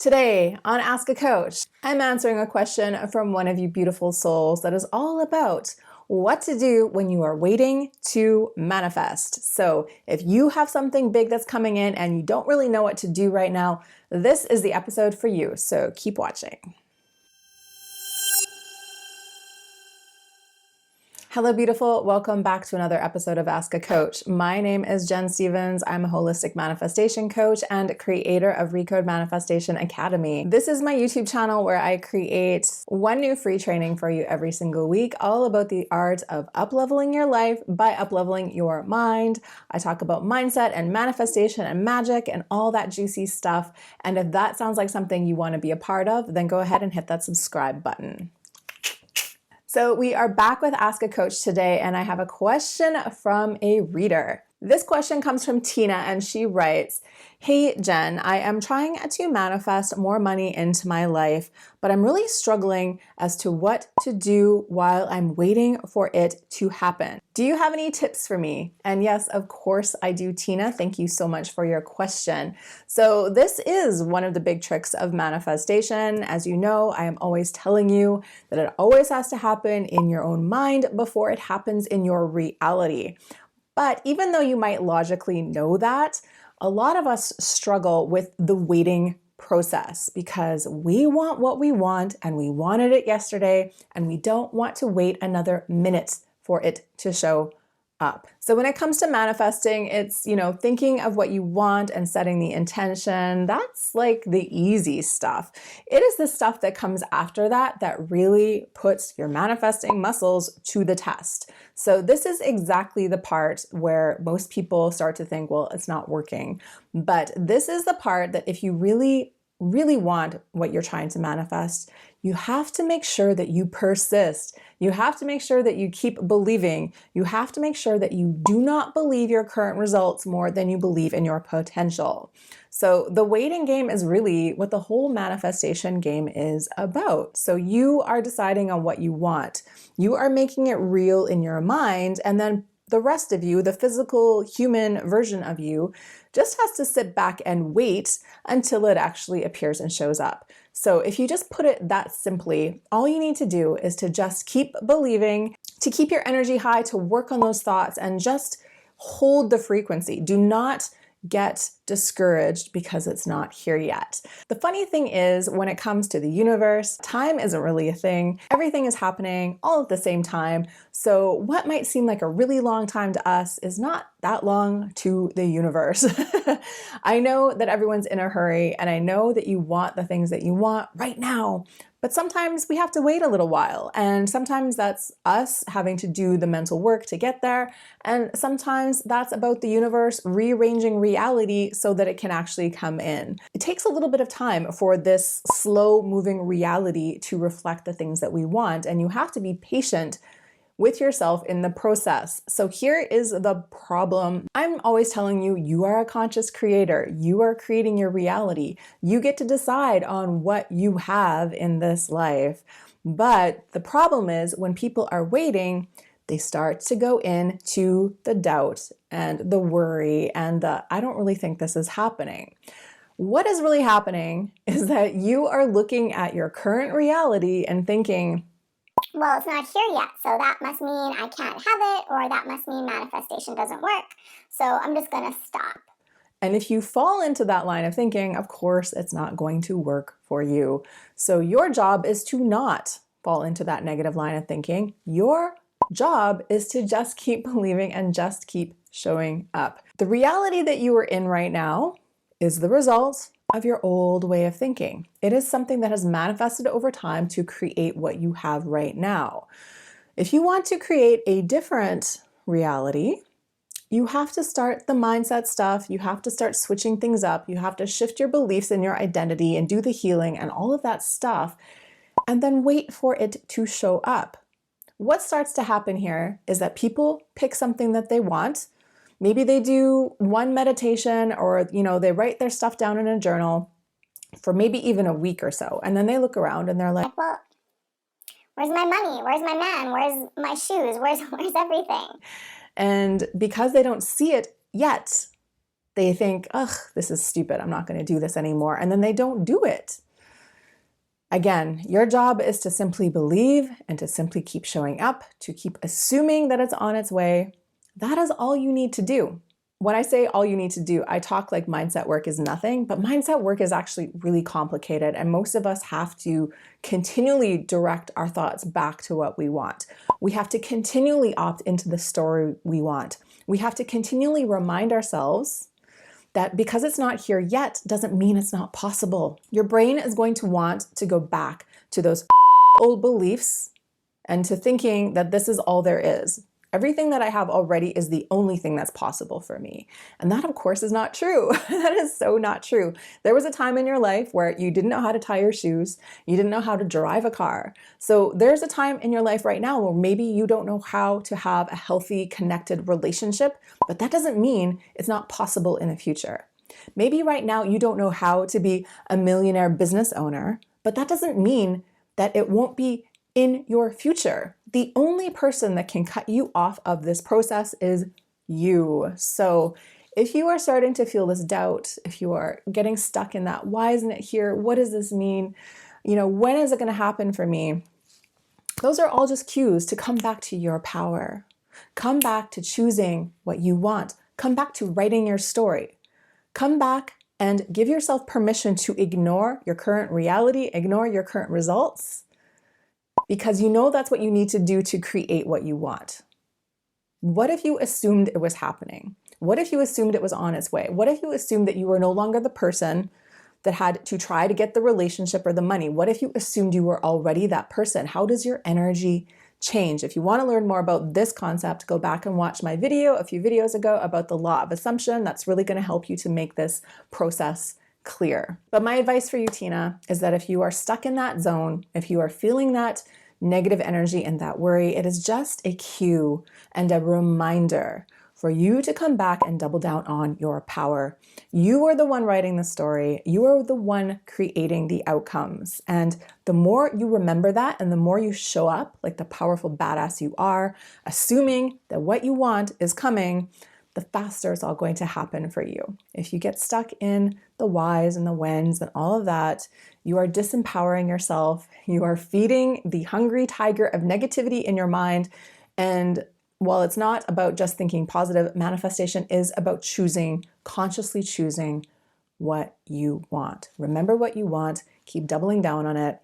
Today on Ask a Coach, I'm answering a question from one of you beautiful souls that is all about what to do when you are waiting to manifest. So if you have something big that's coming in and you don't really know what to do right now, this is the episode for you. So keep watching. Hello, beautiful. Welcome back to another episode of Ask a Coach. My name is Jen Stevens. I'm a holistic manifestation coach and creator of Recode Manifestation Academy. This is my YouTube channel where I create one new free training for you every single week, all about the art of up-leveling your life by up-leveling your mind. I talk about mindset and manifestation and magic and all that juicy stuff. And if that sounds like something you want to be a part of, then go ahead and hit that subscribe button. So we are back with Ask a Coach today, and I have a question from a reader. This question comes from Tina, and she writes, "Hey Jen, I am trying to manifest more money into my life, but I'm really struggling as to what to do while I'm waiting for it to happen. Do you have any tips for me?" And yes, of course I do, Tina. Thank you so much for your question. So this is one of the big tricks of manifestation. As you know, I am always telling you that it always has to happen in your own mind before it happens in your reality. But even though you might logically know that, a lot of us struggle with the waiting process because we want what we want and we wanted it yesterday and we don't want to wait another minute for it to show up. So when it comes to manifesting, it's, thinking of what you want and setting the intention. That's like the easy stuff. It is the stuff that comes after that that really puts your manifesting muscles to the test. So this is exactly the part where most people start to think, well, it's not working. But this is the part that if you really want what you're trying to manifest, you have to make sure that you persist. You have to make sure that you keep believing. You have to make sure that you do not believe your current results more than you believe in your potential. So the waiting game is really what the whole manifestation game is about. So you are deciding on what you want. You are making it real in your mind, and then the rest of you, the physical human version of you, just has to sit back and wait until it actually appears and shows up. So if you just put it that simply, all you need to do is to just keep believing, to keep your energy high, to work on those thoughts and just hold the frequency. Do not get discouraged because it's not here yet. The funny thing is, when it comes to the universe, time isn't really a thing. Everything is happening all at the same time. So what might seem like a really long time to us is not that long to the universe. I know that everyone's in a hurry, and I know that you want the things that you want right now. But sometimes we have to wait a little while, and sometimes that's us having to do the mental work to get there, and sometimes that's about the universe rearranging reality so that it can actually come in. It takes a little bit of time for this slow-moving reality to reflect the things that we want, and you have to be patient with yourself in the process. So here is the problem. I'm always telling you, you are a conscious creator. You are creating your reality. You get to decide on what you have in this life. But the problem is when people are waiting, they start to go into the doubt and the worry and the, I don't really think this is happening. What is really happening is that you are looking at your current reality and thinking, well, it's not here yet, so that must mean I can't have it, or that must mean manifestation doesn't work, so I'm just going to stop. And if you fall into that line of thinking, of course, it's not going to work for you. So your job is to not fall into that negative line of thinking. Your job is to just keep believing and just keep showing up. The reality that you are in right now is the result of your old way of thinking. It is something that has manifested over time to create what you have right now. If you want to create a different reality, you have to start the mindset stuff. You have to start switching things up. You have to shift your beliefs and your identity and do the healing and all of that stuff, and then wait for it to show up. What starts to happen here is that people pick something that they want. Maybe they do one meditation, or they write their stuff down in a journal for maybe even a week or so. And then they look around and they're like, well, where's my money? Where's my man? Where's my shoes? Where's everything? And because they don't see it yet, They think, ugh, this is stupid. I'm not going to do this anymore. And then they don't do it. Again, your job is to simply believe and to simply keep showing up, to keep assuming that it's on its way. That is all you need to do. When I say all you need to do, I talk like mindset work is nothing, but mindset work is actually really complicated. And most of us have to continually direct our thoughts back to what we want. We have to continually opt into the story we want. We have to continually remind ourselves that because it's not here yet doesn't mean it's not possible. Your brain is going to want to go back to those old beliefs and to thinking that this is all there is. Everything that I have already is the only thing that's possible for me. And that, of course, is not true. That is so not true. There was a time in your life where you didn't know how to tie your shoes. You didn't know how to drive a car. So there's a time in your life right now where maybe you don't know how to have a healthy, connected relationship, but that doesn't mean it's not possible in the future. Maybe right now you don't know how to be a millionaire business owner, but that doesn't mean that it won't be in your future. The only person that can cut you off of this process is you. So if you are starting to feel this doubt, if you are getting stuck in that, why isn't it here? What does this mean? When is it going to happen for me? Those are all just cues to come back to your power. Come back to choosing what you want. Come back to writing your story. Come back and give yourself permission to ignore your current reality, ignore your current results, because that's what you need to do to create what you want. What if you assumed it was happening? What if you assumed it was on its way? What if you assumed that you were no longer the person that had to try to get the relationship or the money? What if you assumed you were already that person? How does your energy change? If you want to learn more about this concept, go back and watch my video a few videos ago about the law of assumption. That's really going to help you to make this process clear. But my advice for you, Tina, is that if you are stuck in that zone, if you are feeling that negative energy and that worry, it is just a cue and a reminder for you to come back and double down on your power. You are the one writing the story. You are the one creating the outcomes. And the more you remember that and the more you show up like the powerful badass you are, assuming that what you want is coming, the faster it's all going to happen for you. If you get stuck in the whys and the whens and all of that, you are disempowering yourself. You are feeding the hungry tiger of negativity in your mind. And while it's not about just thinking positive, manifestation is about consciously choosing what you want. Remember what you want, keep doubling down on it,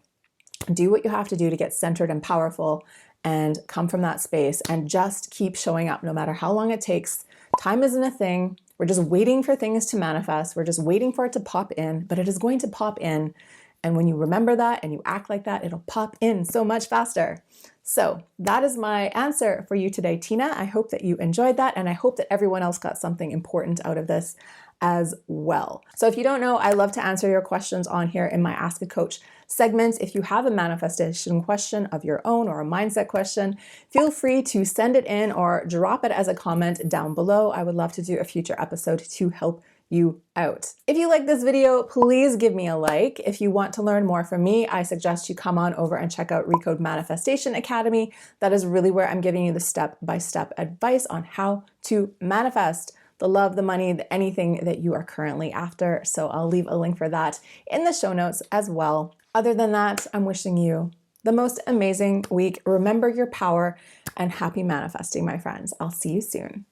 do what you have to do to get centered and powerful, and come from that space and just keep showing up no matter how long it takes. Time isn't a thing. We're just waiting for things to manifest. We're just waiting for it to pop in, but it is going to pop in. And when you remember that and you act like that, it'll pop in so much faster. So that is my answer for you today, Tina. I hope that you enjoyed that, and I hope that everyone else got something important out of this as well. So if you don't know, I love to answer your questions on here in my Ask a Coach segments. If you have a manifestation question of your own or a mindset question, feel free to send it in or drop it as a comment down below. I would love to do a future episode to help you out. If you like this video, please give me a like. If you want to learn more from me, I suggest you come on over and check out Recode Manifestation Academy. That is really where I'm giving you the step-by-step advice on how to manifest the love, the money, anything that you are currently after. So I'll leave a link for that in the show notes as well. Other than that, I'm wishing you the most amazing week. Remember your power and happy manifesting, my friends. I'll see you soon.